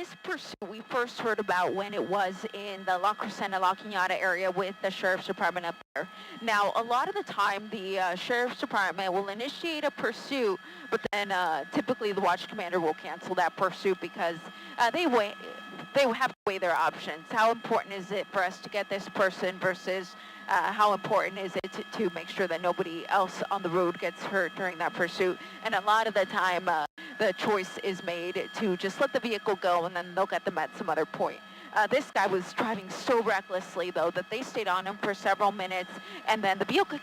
this pursuit we first heard about when it was in the La Crescenta, La Cañada area with the Sheriff's Department up there. Now, a lot of the time, the Sheriff's Department will initiate a pursuit, but then typically the watch commander will cancel that pursuit because they have to weigh their options. How important is it for us to get this person versus how important is it to make sure that nobody else on the road gets hurt during that pursuit? And a lot of the time, the choice is made to just let the vehicle go and then they'll get them at some other point. This guy was driving so recklessly, though, that they stayed on him for several minutes, and then the vehicle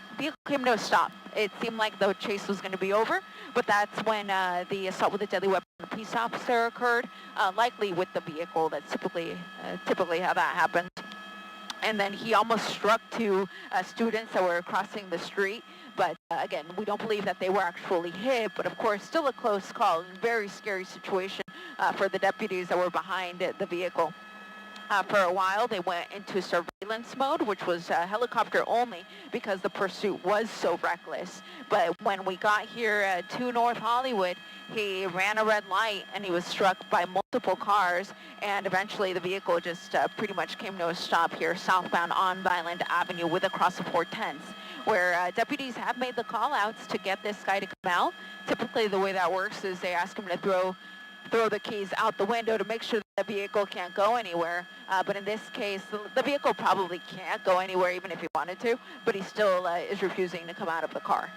came to a stop. It seemed like the chase was going to be over, but that's when the assault with a deadly weapon on a police officer occurred, likely with the vehicle. That's typically how that happens. And then he almost struck two students that were crossing the street. But again, we don't believe that they were actually hit. But of course, still a close call and very scary situation for the deputies that were behind the vehicle. For a while, they went into surveillance mode, which was helicopter only because the pursuit was so reckless. But when we got here to North Hollywood, he ran a red light and he was struck by multiple cars, and eventually the vehicle just pretty much came to a stop here southbound on Vineland Avenue with a cross of 410s, where deputies have made the call outs to get this guy to come out. Typically the way that works is they ask him to throw the keys out the window to make sure that the vehicle can't go anywhere. But in this case, the vehicle probably can't go anywhere even if he wanted to, but he still is refusing to come out of the car.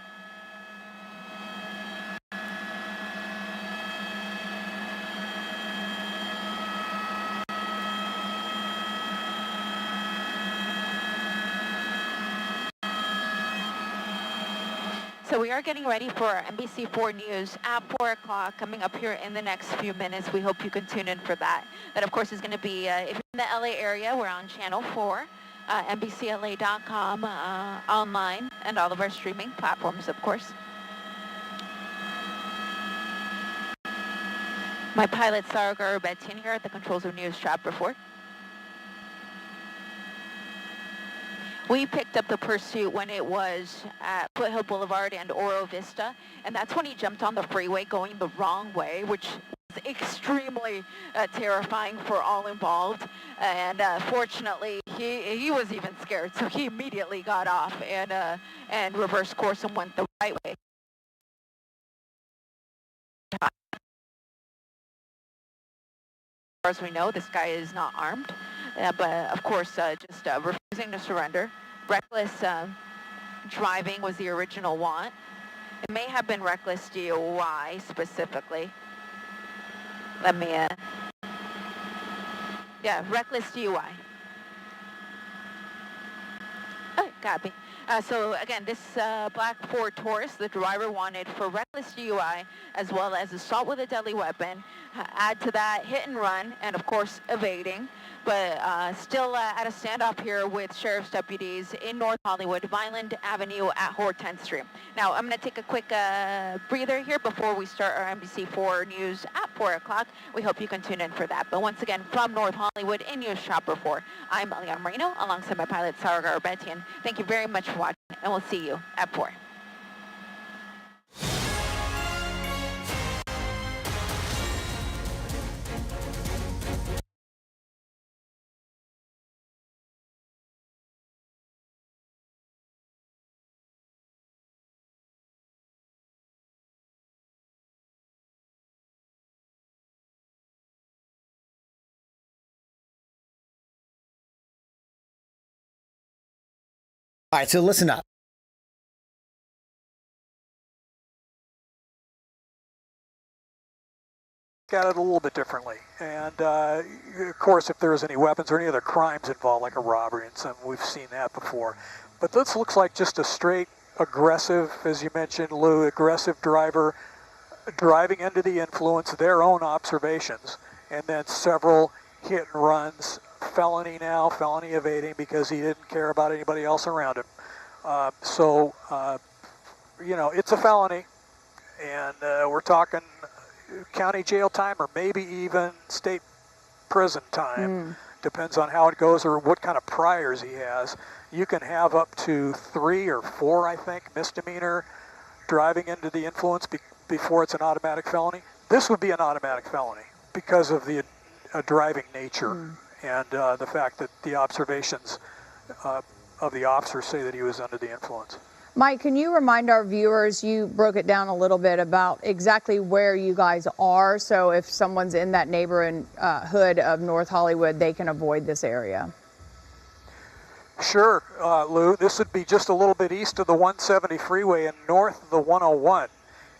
So we are getting ready for NBC4 News at 4 o'clock coming up here in the next few minutes. We hope you can tune in for that. That, of course, is going to be, if you're in the LA area, we're on Channel 4, NBCLA.com, online, and all of our streaming platforms, of course. My pilot, Sarah Garabetian, here at the controls of News Chapter 4. We picked up the pursuit when it was at Foothill Boulevard and Oro Vista, and that's when he jumped on the freeway going the wrong way, which was extremely terrifying for all involved. And fortunately, he was even scared, so he immediately got off and reversed course and went the right way. As far as we know, this guy is not armed, but of course, just refusing to surrender. Reckless driving was the original want. It may have been reckless DUI specifically. Let me, yeah, reckless DUI. Oh, copy. So again, this black Ford Taurus, the driver wanted for reckless DUI as well as assault with a deadly weapon. Add to that hit and run, and of course evading. But still at a standoff here with sheriff's deputies in North Hollywood, Vineland Avenue at 10th Street. Now, I'm going to take a quick breather here before we start our NBC4 News at 4 o'clock. We hope you can tune in for that. But once again, from North Hollywood in News Chopper 4, I'm Eliana Marino alongside my pilot, Sarah Garabetian. Thank you very much for watching, and we'll see you at 4. All right, so listen up. At it a little bit differently, and of course, if there's any weapons or any other crimes involved, like a robbery and something, we've seen that before. But this looks like just a straight aggressive, as you mentioned, Lou, aggressive driver driving into the influence, their own observations, and then several hit and runs, felony evading because he didn't care about anybody else around him. You know, it's a felony, and we're talking county jail time or maybe even state prison time. Depends on how it goes or what kind of priors he has. You can have up to 3 or 4, I think, misdemeanor driving into the influence before it's an automatic felony. This would be an automatic felony because of the a driving nature, and the fact that the observations of the officers say that he was under the influence. Mike, can you remind our viewers, you broke it down a little bit about exactly where you guys are, so if someone's in that neighborhood of North Hollywood, they can avoid this area? Sure, Lou. This would be just a little bit east of the 170 freeway and north of the 101.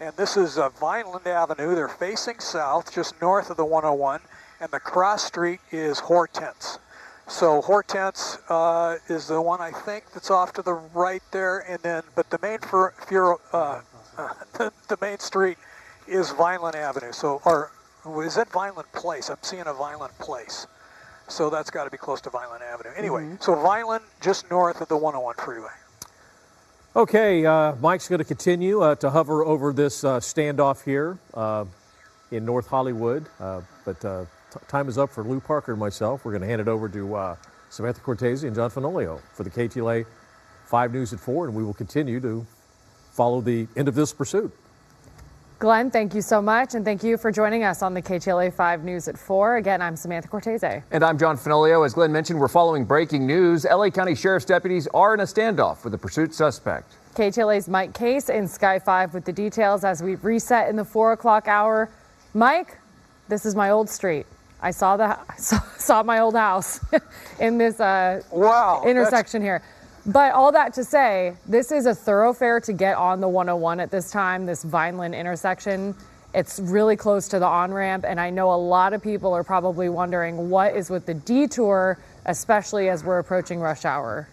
And this is Vineland Avenue. They're facing south, just north of the 101. And the cross street is Hortense. So Hortense is the one, I think, that's off to the right there. And then, but the main the main street is Vineland Avenue. So, or is that Vineland Place? I'm seeing a Vineland Place. So that's got to be close to Vineland Avenue. Anyway, so Vineland, just north of the 101 freeway. Okay, Mike's going to continue to hover over this standoff here in North Hollywood. But time is up for Lou Parker and myself. We're going to hand it over to Samantha Cortese and John Fenolio for the KTLA 5 News at 4, and we will continue to follow the end of this pursuit. Glenn, thank you so much, and thank you for joining us on the KTLA 5 News at 4. Again, I'm Samantha Cortese. And I'm John Fenolio. As Glenn mentioned, we're following breaking news. LA County Sheriff's deputies are in a standoff with a pursuit suspect. KTLA's Mike Case in Sky 5 with the details as we reset in the 4 o'clock hour. Mike, this is my old street. I saw my old house in this intersection here. But all that to say, this is a thoroughfare to get on the 101 at this time, this Vineland intersection. It's really close to the on-ramp, and I know a lot of people are probably wondering what is with the detour, especially as we're approaching rush hour.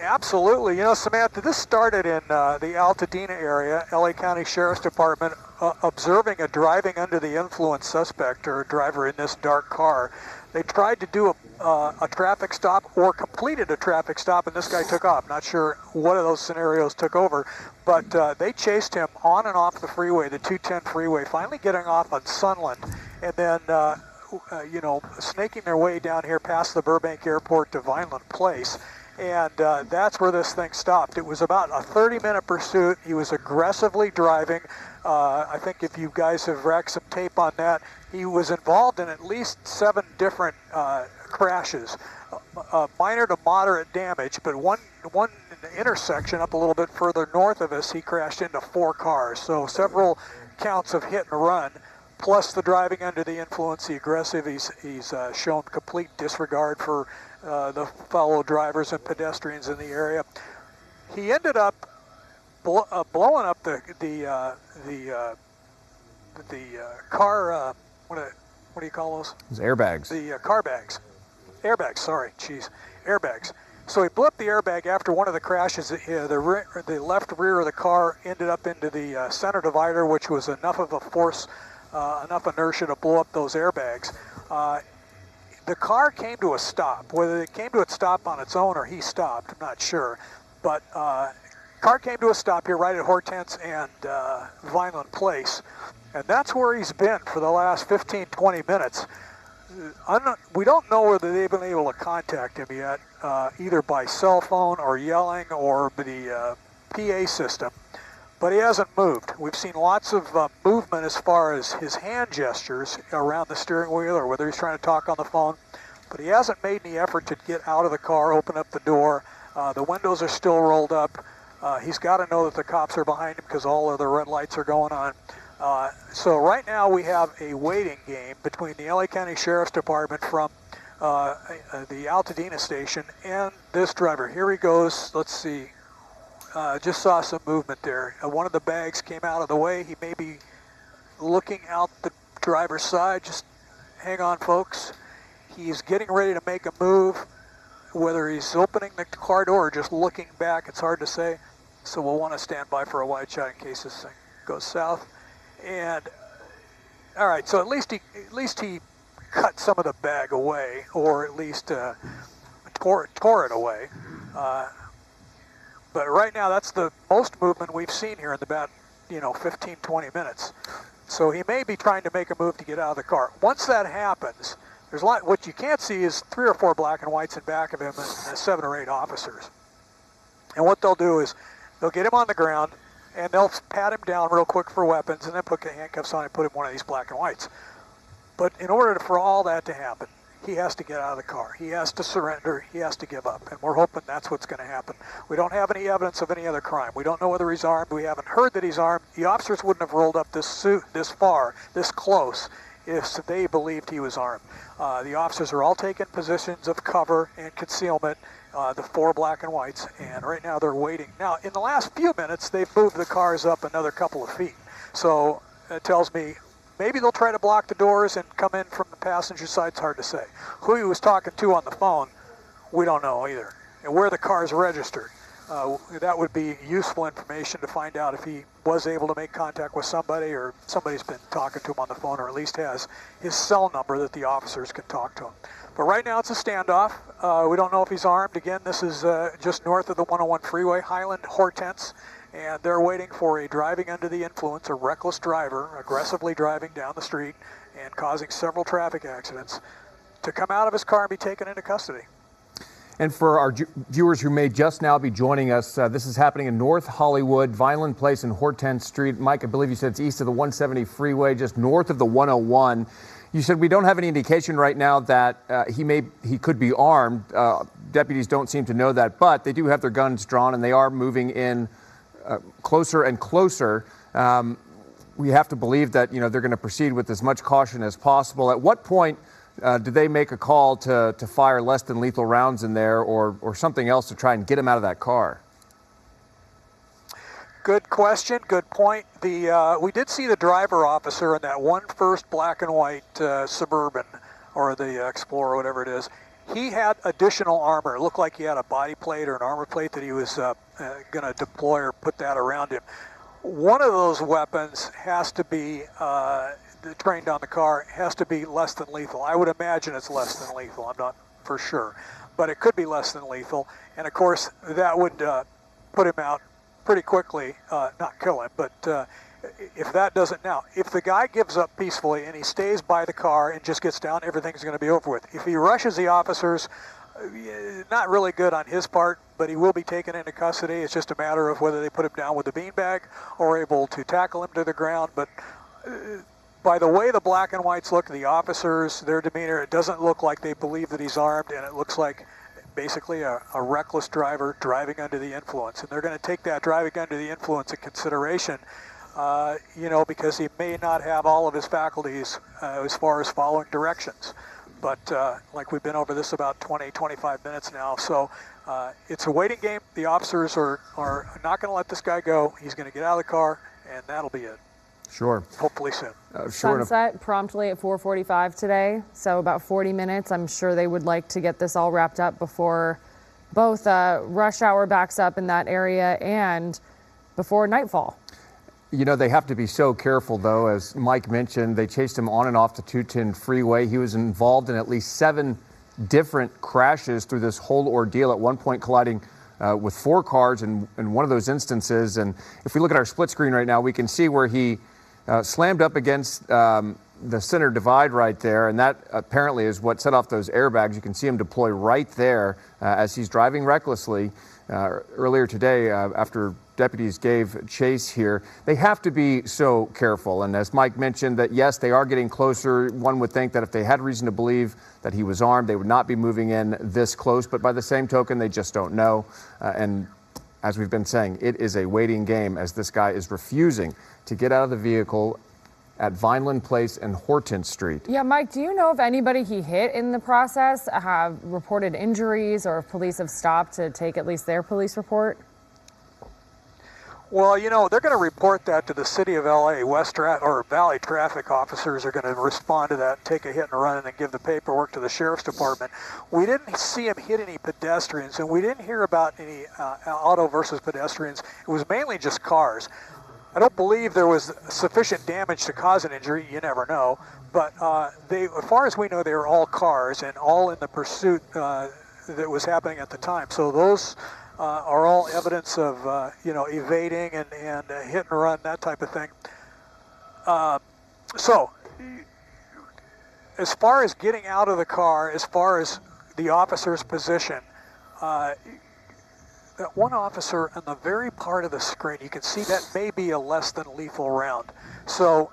Absolutely. You know, Samantha, this started in the Altadena area, LA County Sheriff's Department, observing a driving under the influence suspect or a driver in this dark car. They tried to do a traffic stop or completed a traffic stop, and this guy took off. Not sure what of those scenarios took over, but they chased him on and off the freeway, the 210 freeway, finally getting off on Sunland, and then, you know, snaking their way down here past the Burbank Airport to Vineland Place. And that's where this thing stopped. It was about a 30-minute pursuit. He was aggressively driving. I think if you guys have racked some tape on that, he was involved in at least 7 different crashes, minor to moderate damage, but one intersection up a little bit further north of us, he crashed into 4 cars. So several counts of hit and run, plus the driving under the influence, the aggressive. He's shown complete disregard for the fellow drivers and pedestrians in the area. He ended up blowing up the car. What do you call those? Those airbags. The car bags. Airbags. Sorry, jeez, airbags. So he blew up the airbag after one of the crashes. The left rear of the car ended up into the center divider, which was enough of a force, enough inertia to blow up those airbags. The car came to a stop. Whether it came to a stop on its own or he stopped, I'm not sure. But car came to a stop here right at Hortense and Vineland Place. And that's where he's been for the last 15, 20 minutes. We don't know whether they've been able to contact him yet, either by cell phone or yelling or the PA system. But he hasn't moved. We've seen lots of movement as far as his hand gestures around the steering wheel or whether he's trying to talk on the phone. But he hasn't made any effort to get out of the car, open up the door. The windows are still rolled up. He's got to know that the cops are behind him because all of the red lights are going on. So right now we have a waiting game between the LA County Sheriff's Department from the Altadena station and this driver. Here he goes. Let's see. Just saw some movement there. One of the bags came out of the way. He may be looking out the driver's side. Just hang on, folks. He's getting ready to make a move. Whether he's opening the car door or just looking back, it's hard to say. So we'll want to stand by for a wide shot in case this thing goes south. And all right, so at least he cut some of the bag away, or at least tore it away. But right now, that's the most movement we've seen here in about 15, 20 minutes. So he may be trying to make a move to get out of the car. Once that happens, there's a lot. What you can't see is 3 or 4 black and whites in back of him and 7 or 8 officers. And what they'll do is they'll get him on the ground and they'll pat him down real quick for weapons and then put the handcuffs on and put him in one of these black and whites. But in order for all that to happen, he has to get out of the car. He has to surrender. He has to give up. And we're hoping that's what's going to happen. We don't have any evidence of any other crime. We don't know whether he's armed. We haven't heard that he's armed. The officers wouldn't have rolled up this far, this close, if they believed he was armed. The officers are all taking positions of cover and concealment, the 4 black and whites, and right now they're waiting. Now, in the last few minutes, they've moved the cars up another couple of feet. So it tells me maybe they'll try to block the doors and come in from the passenger side. It's hard to say. Who he was talking to on the phone, we don't know either. And where the car's registered, that would be useful information to find out if he was able to make contact with somebody, or somebody's been talking to him on the phone, or at least has his cell number that the officers can talk to him. But right now it's a standoff. We don't know if he's armed. Again, this is just north of the 101 freeway, Highland Hortense. And they're waiting for a driving under the influence, a reckless driver, aggressively driving down the street and causing several traffic accidents, to come out of his car and be taken into custody. And for our viewers who may just now be joining us, this is happening in North Hollywood, Vineland Place and Hortense Street. Mike, I believe you said it's east of the 170 freeway, just north of the 101. You said we don't have any indication right now that he could be armed. Deputies don't seem to know that, but they do have their guns drawn and they are moving in closer and closer. We have to believe that they're going to proceed with as much caution as possible. At what point do they make a call to fire less than lethal rounds in there, or something else to try and get him out of that car? Good question, good point. We did see the driver officer in that one first black and white Suburban, or the Explorer, whatever it is. He had additional armor. It looked like he had a body plate or an armor plate that he was going to deploy or put that around him. One of those weapons has to be, trained on the car, has to be less than lethal. I would imagine it's less than lethal. I'm not for sure. But it could be less than lethal. And of course, that would put him out pretty quickly, not kill him, but if that doesn't, now, if the guy gives up peacefully and he stays by the car and just gets down, everything's going to be over with. If he rushes the officers, not really good on his part, but he will be taken into custody. It's just a matter of whether they put him down with a beanbag or able to tackle him to the ground. But by the way the black and whites look, the officers, their demeanor, it doesn't look like they believe that he's armed, and it looks like basically a reckless driver driving under the influence. And they're going to take that driving under the influence in consideration, because he may not have all of his faculties as far as following directions. But like we've been over this about 20, 25 minutes now, so it's a waiting game. The officers are not going to let this guy go. He's going to get out of the car, and that'll be it. Sure. Hopefully soon. Sunset promptly at 4:45 today, so about 40 minutes. I'm sure they would like to get this all wrapped up before both rush hour backs up in that area and before nightfall. They have to be so careful, though. As Mike mentioned, they chased him on and off the 210 freeway. He was involved in at least 7 different crashes through this whole ordeal, at one point colliding with 4 cars in one of those instances. And if we look at our split screen right now, we can see where he slammed up against the center divide right there, and that apparently is what set off those airbags. You can see him deploy right there as he's driving recklessly. Earlier today, after deputies gave chase here, they have to be so careful. And as Mike mentioned, that yes, they are getting closer. One would think that if they had reason to believe that he was armed, they would not be moving in this close. But by the same token, they just don't know. And as we've been saying, it is a waiting game as this guy is refusing to get out of the vehicle at Vineland Place and Hortense Street. Yeah, Mike, do you know if anybody he hit in the process have reported injuries, or if police have stopped to take at least their police report? Well, they're going to report that to the city of LA. Valley traffic officers are going to respond to that, take a hit and run, and then give the paperwork to the sheriff's department. We didn't see him hit any pedestrians, and we didn't hear about any auto versus pedestrians. It was mainly just cars. I don't believe there was sufficient damage to cause an injury. You never know. But as far as we know, they were all cars and all in the pursuit that was happening at the time. So those are all evidence of, evading and hit and run, that type of thing. So as far as getting out of the car, as far as the officer's position, that one officer on the very part of the screen, you can see that may be a less than lethal round. So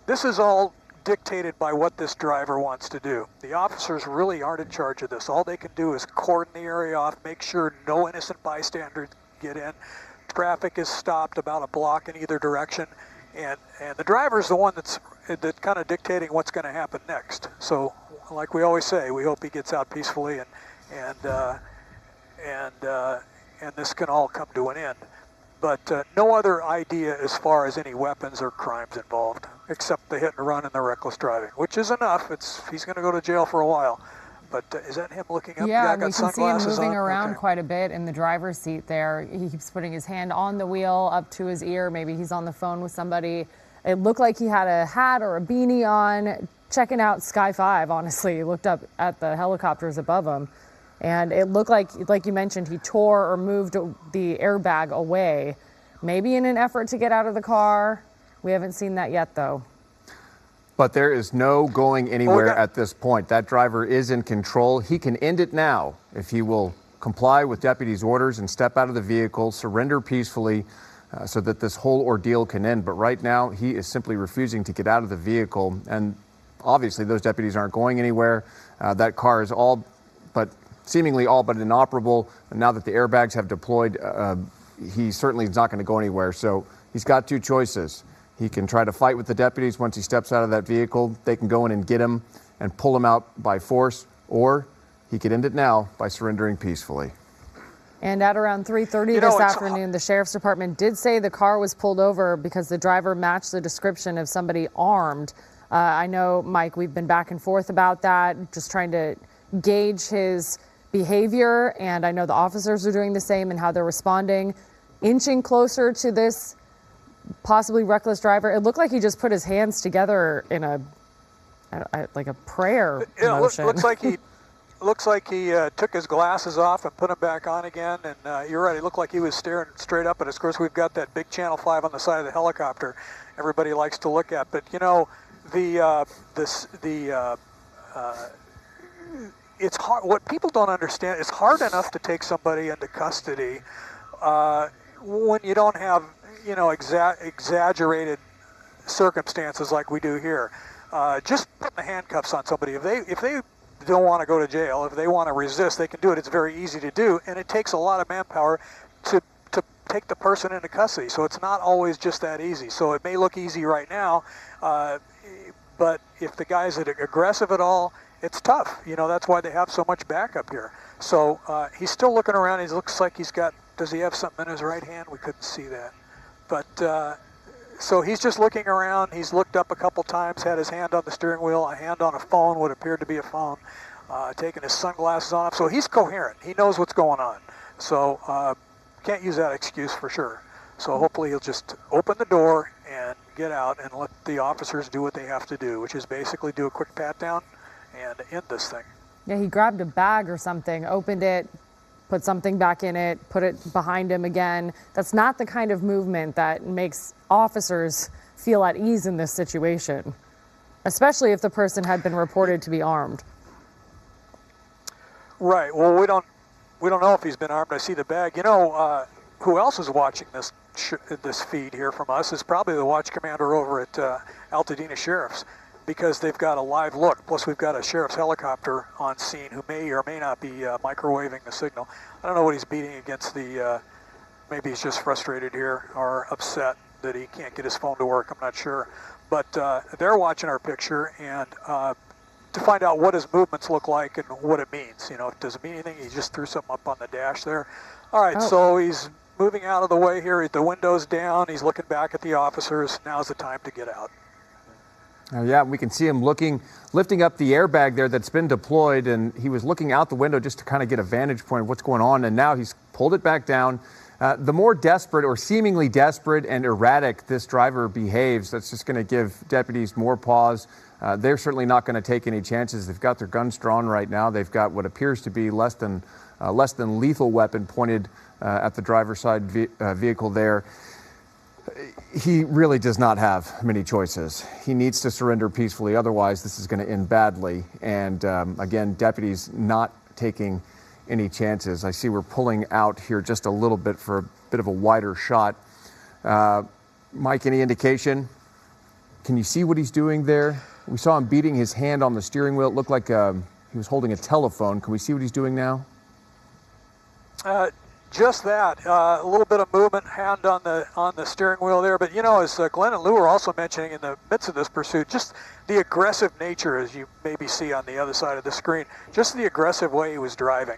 this is all dictated by what this driver wants to do. The officers really aren't in charge of this. All they can do is cordon the area off, make sure no innocent bystanders get in. Traffic is stopped about a block in either direction, and the driver's the one that's kind of dictating what's going to happen next. So, like we always say, we hope he gets out peacefully, and this can all come to an end. But no other idea as far as any weapons or crimes involved, except the hit and run and the reckless driving, which is enough. He's going to go to jail for a while. But is that him looking up? Yeah, I we got can see him sunglasses moving on? around Okay. quite a bit in the driver's seat there. He keeps putting his hand on the wheel up to his ear. Maybe he's on the phone with somebody. It looked like he had a hat or a beanie on, checking out Sky 5, honestly. He looked up at the helicopters above him. And it looked like you mentioned, he tore or moved the airbag away, maybe in an effort to get out of the car. We haven't seen that yet, though. But there is no going anywhere at this point. That driver is in control. He can end it now if he will comply with deputies' orders and step out of the vehicle, surrender peacefully, so that this whole ordeal can end. But right now, he is simply refusing to get out of the vehicle. And obviously, those deputies aren't going anywhere. That car is seemingly all but inoperable. And now that the airbags have deployed, he certainly is not going to go anywhere. So he's got two choices. He can try to fight with the deputies once he steps out of that vehicle. They can go in and get him and pull him out by force, or he could end it now by surrendering peacefully. And at around 3:30 this afternoon, the Sheriff's Department did say the car was pulled over because the driver matched the description of somebody armed. I know, Mike, we've been back and forth about that, just trying to gauge his behavior, and I know the officers are doing the same and how they're responding. Inching closer to this possibly reckless driver, it looked like he just put his hands together in a prayer motion. Looks like he took his glasses off and put them back on again. And you're right, it looked like he was staring straight up at us. Of course, we've got that big Channel 5 on the side of the helicopter everybody likes to look at. But, you know, it's hard. What people don't understand, it's hard enough to take somebody into custody when you don't have, you know, exaggerated circumstances like we do here. Just putting the handcuffs on somebody. If they don't want to go to jail, if they want to resist, they can do it. It's very easy to do, and it takes a lot of manpower to take the person into custody. So it's not always just that easy. So it may look easy right now, but if the guy's aggressive at all, it's tough. You know, that's why they have so much backup here. So he's still looking around. He looks like he's got, does he have something in his right hand? We couldn't see that. But so he's just looking around. He's looked up a couple times, had his hand on the steering wheel, a hand on a phone, what appeared to be a phone, taking his sunglasses off. So he's coherent. He knows what's going on. So can't use that excuse for sure. So hopefully he'll just open the door and get out and let the officers do what they have to do, which is basically do a quick pat down and end this thing. Yeah, he grabbed a bag or something, opened it, put something back in it, put it behind him again. That's not the kind of movement that makes officers feel at ease in this situation, especially if the person had been reported to be armed. Right. Well, we don't know if he's been armed. I see the bag. You know, who else is watching this feed here from us is probably the watch commander over at Altadena Sheriff's, because they've got a live look. Plus, we've got a sheriff's helicopter on scene who may or may not be microwaving the signal. I don't know what he's beating against the, maybe he's just frustrated here or upset that he can't get his phone to work. I'm not sure. But they're watching our picture and to find out what his movements look like and what it means. You know, does it mean anything? He just threw something up on the dash there. All right, so he's moving out of the way here. The window's down. He's looking back at the officers. Now's the time to get out. Yeah, we can see him lifting up the airbag there that's been deployed, and he was looking out the window just to kind of get a vantage point of what's going on, and now he's pulled it back down. The more desperate or seemingly desperate and erratic this driver behaves, that's just going to give deputies more pause. They're certainly not going to take any chances. They've got their guns drawn right now. They've got what appears to be less than lethal weapon pointed at the driver's side vehicle there. He really does not have many choices. He needs to surrender peacefully. Otherwise, this is going to end badly. And again, deputies not taking any chances. I see we're pulling out here just a little bit for a bit of a wider shot. Mike, any indication? Can you see what he's doing there? We saw him beating his hand on the steering wheel. It looked like he was holding a telephone. Can we see what he's doing now? Just that, a little bit of movement, hand on the steering wheel there. But as Glenn and Lou were also mentioning in the midst of this pursuit, just the aggressive nature, as you maybe see on the other side of the screen, just the aggressive way he was driving.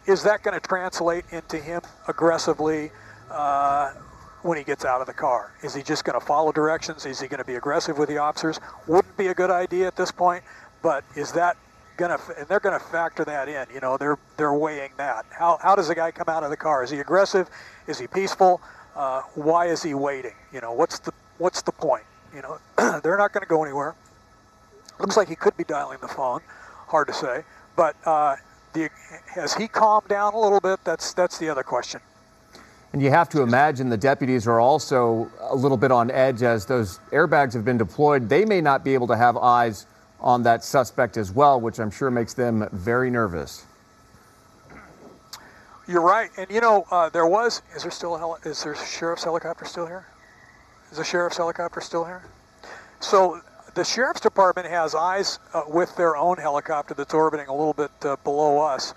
Is that going to translate into him aggressively when he gets out of the car? Is he just going to follow directions? Is he going to be aggressive with the officers? Wouldn't be a good idea at this point, but is that and they're going to factor that in. They're weighing that. How does the guy come out of the car? Is he aggressive? Is he peaceful? Why is he waiting? What's the point? They're not going to go anywhere. Looks like he could be dialing the phone. Hard to say. But has he calmed down a little bit? That's the other question. And you have to imagine the deputies are also a little bit on edge as those airbags have been deployed. They may not be able to have eyes on that suspect as well, which I'm sure makes them very nervous. You're right. And is there a sheriff's helicopter still here? Is the sheriff's helicopter still here? So the sheriff's department has eyes with their own helicopter that's orbiting a little bit below us.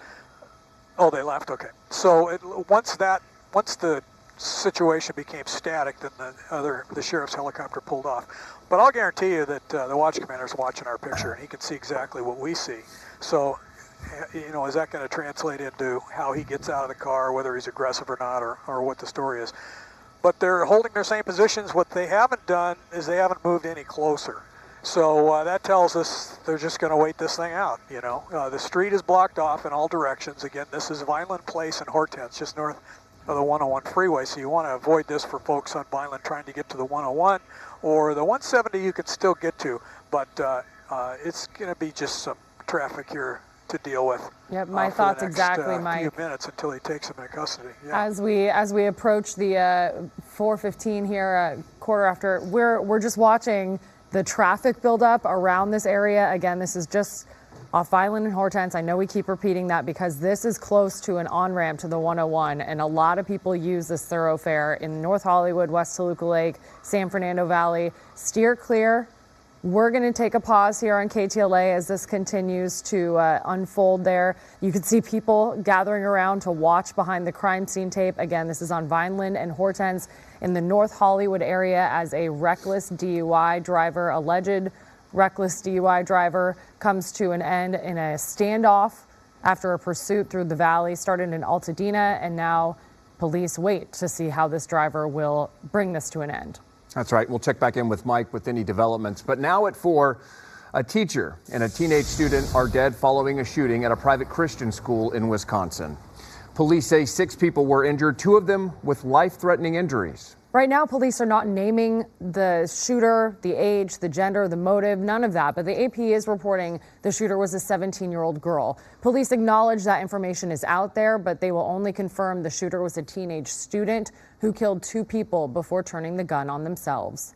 Oh, they left. Okay. So once the situation became static, then the sheriff's helicopter pulled off. But I'll guarantee you that the watch commander's watching our picture, and he can see exactly what we see. So, is that going to translate into how he gets out of the car, whether he's aggressive or not, or what the story is? But they're holding their same positions. What they haven't done is they haven't moved any closer. So that tells us they're just going to wait this thing out. The street is blocked off in all directions. Again, this is Vineland Place in Hortense, just north of the 101 freeway. So you want to avoid this for folks on Vineland trying to get to the 101, or the 170 you can still get to, but it's going to be just some traffic here to deal with. Yep, my thoughts exactly, Mike. Few minutes until he takes him into custody. Yeah. As we approach the 4:15 here, quarter after, we're just watching the traffic build up around this area. Again, this is just off Vineland and Hortense. I know we keep repeating that because this is close to an on-ramp to the 101, and a lot of people use this thoroughfare in North Hollywood, West Toluca Lake, San Fernando Valley. Steer clear. We're going to take a pause here on KTLA as this continues to unfold there. You can see people gathering around to watch behind the crime scene tape. Again, this is on Vineland and Hortense in the North Hollywood area as a reckless DUI driver, alleged reckless DUI driver, comes to an end in a standoff after a pursuit through the valley started in Altadena, and now police wait to see how this driver will bring this to an end. That's right. We'll check back in with Mike with any developments. But now at 4, a teacher and a teenage student are dead following a shooting at a private Christian school in Wisconsin. Police say 6 people were injured, 2 of them with life-threatening injuries. Right now, police are not naming the shooter, the age, the gender, the motive, none of that. But the AP is reporting the shooter was a 17-year-old girl. Police acknowledge that information is out there, but they will only confirm the shooter was a teenage student who killed 2 people before turning the gun on themselves.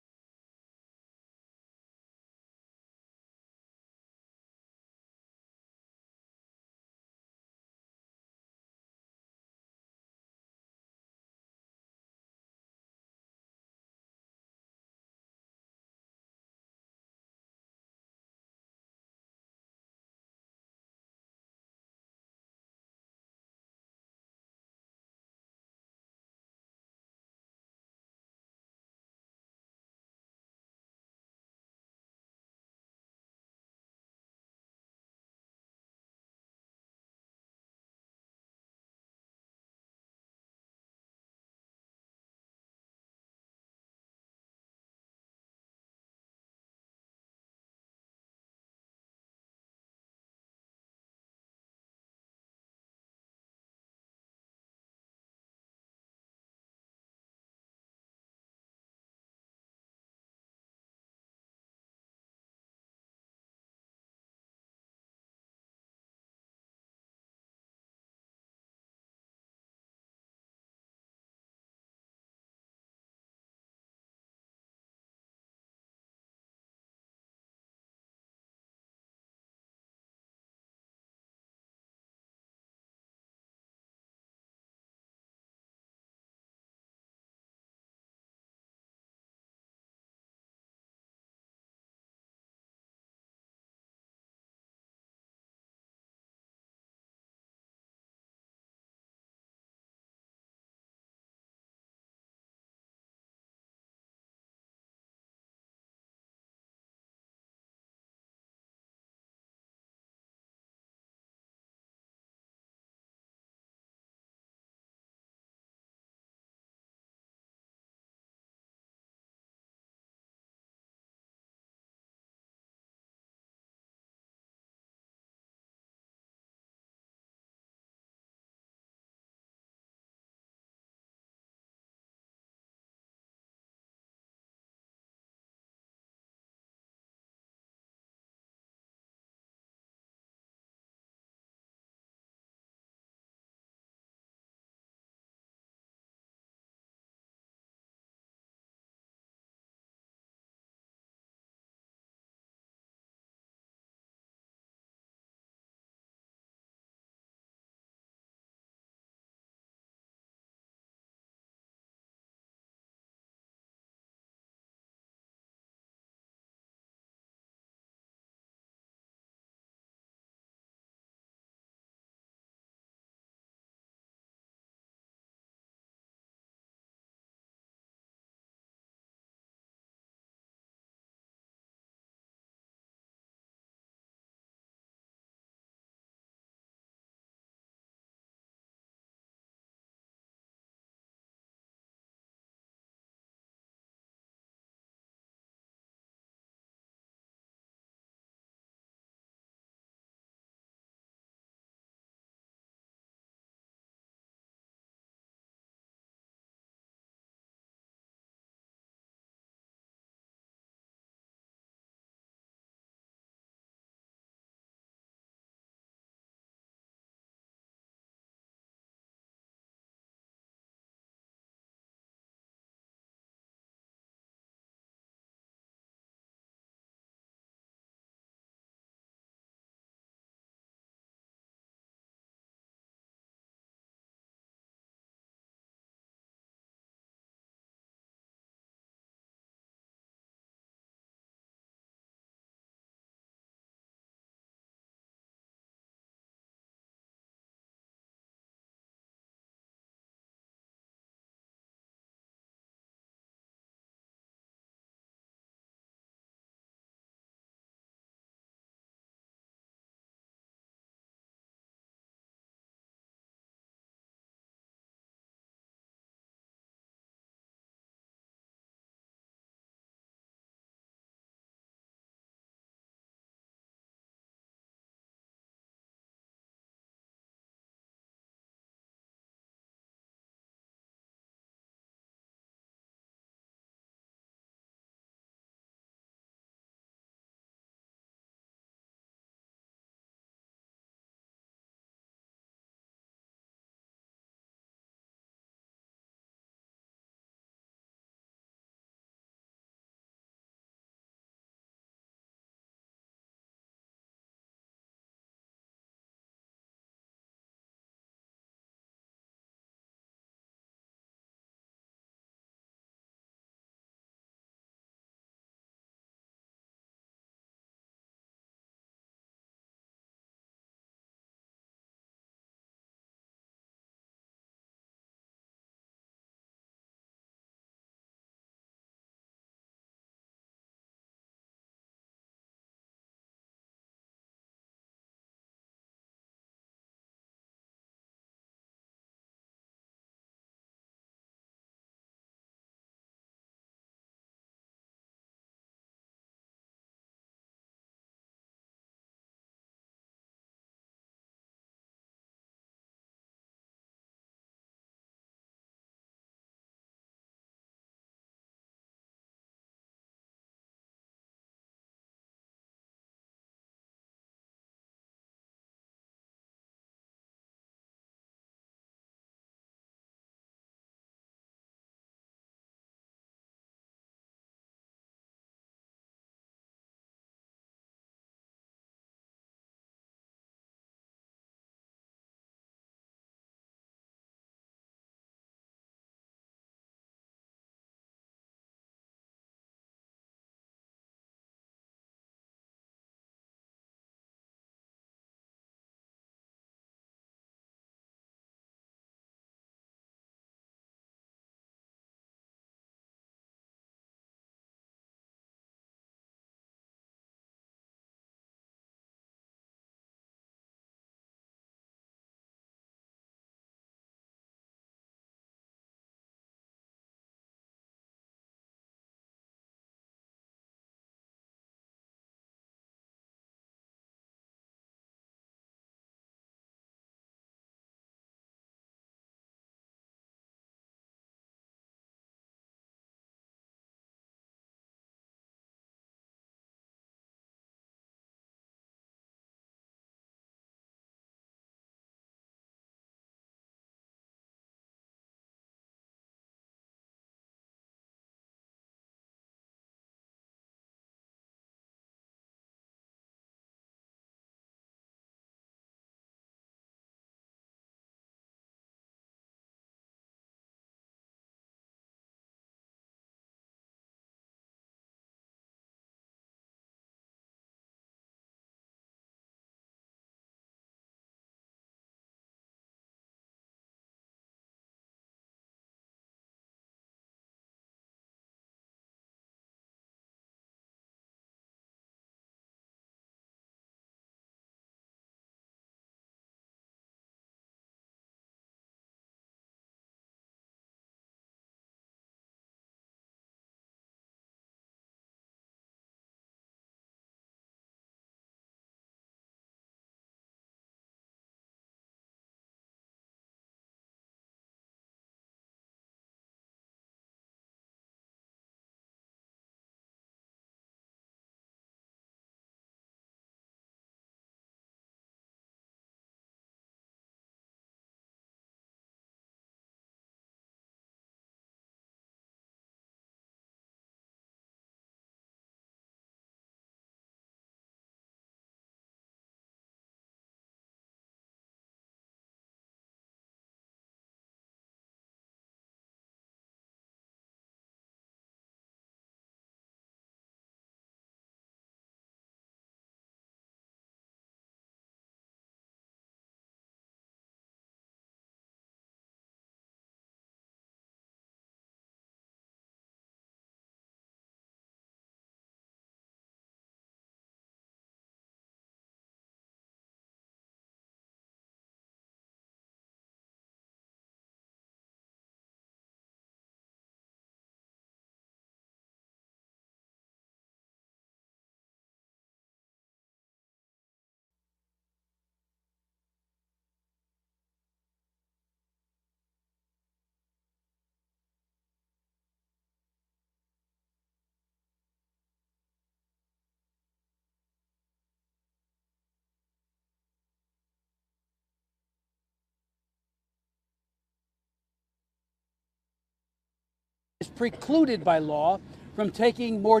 is precluded by law from taking more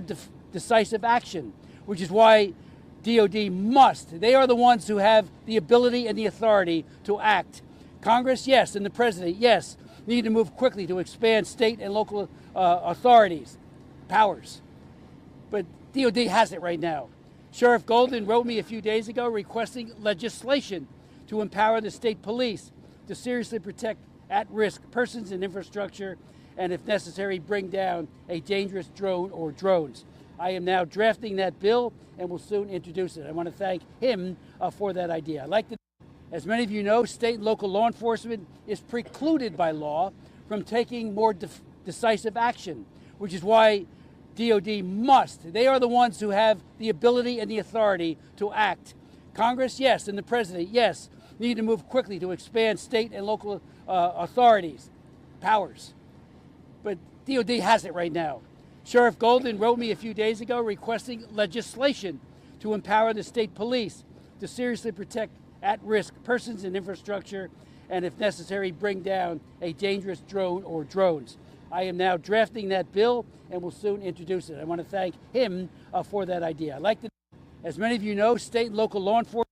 decisive action, which is why DOD must. They are the ones who have the ability and the authority to act. Congress, yes, and the president, yes, need to move quickly to expand state and local authorities' powers. But DOD has it right now. Sheriff Golden wrote me a few days ago requesting legislation to empower the state police to seriously protect at-risk persons and infrastructure, and if necessary, bring down a dangerous drone or drones. I am now drafting that bill and will soon introduce it. I want to thank him for that idea. As many of you know, state and local law enforcement is precluded by law from taking more decisive action, which is why DOD must. They are the ones who have the ability and the authority to act. Congress, yes, and the president, yes, need to move quickly to expand state and local authorities' powers. But DOD has it right now. Sheriff Golden wrote me a few days ago requesting legislation to empower the state police to seriously protect at-risk persons and infrastructure, and if necessary, bring down a dangerous drone or drones. I am now drafting that bill and will soon introduce it. I want to thank him for that idea. As many of you know, state and local law enforcement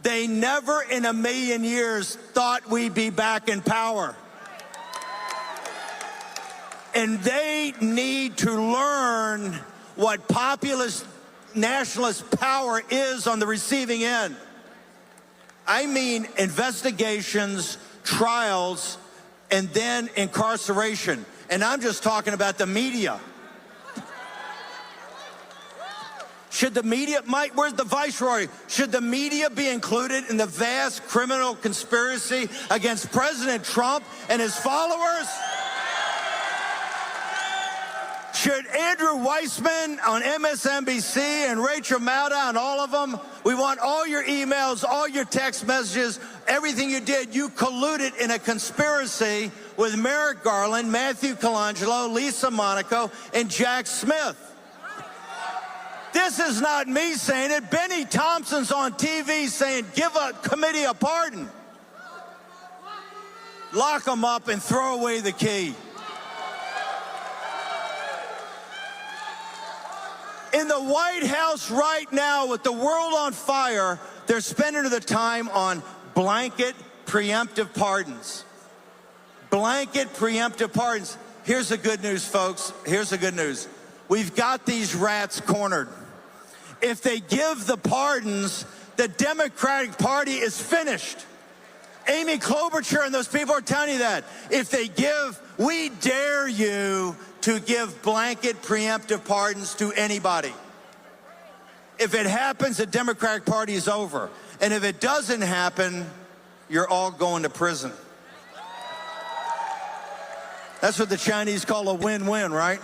They never in a million years thought we'd be back in power. And they need to learn what populist nationalist power is on the receiving end. I mean investigations, trials, and then incarceration. And I'm just talking about the media. Should the media, Mike, where's the viceroy? Should the media be included in the vast criminal conspiracy against President Trump and his followers? Should Andrew Weissman on MSNBC and Rachel Maddow and all of them, we want all your emails, all your text messages, everything you did, you colluded in a conspiracy with Merrick Garland, Matthew Colangelo, Lisa Monaco, and Jack Smith. This is not me saying it. Benny Thompson's on TV saying, give a committee a pardon. Lock them up and throw away the key. In the White House right now, with the world on fire, they're spending the time on blanket preemptive pardons. Blanket preemptive pardons. Here's the good news, folks. Here's the good news. We've got these rats cornered. If they give the pardons, the Democratic Party is finished. Amy Klobuchar and those people are telling you that. If they give, we dare you to give blanket preemptive pardons to anybody. If it happens, the Democratic Party is over. And if it doesn't happen, you're all going to prison. That's what the Chinese call a win-win, right?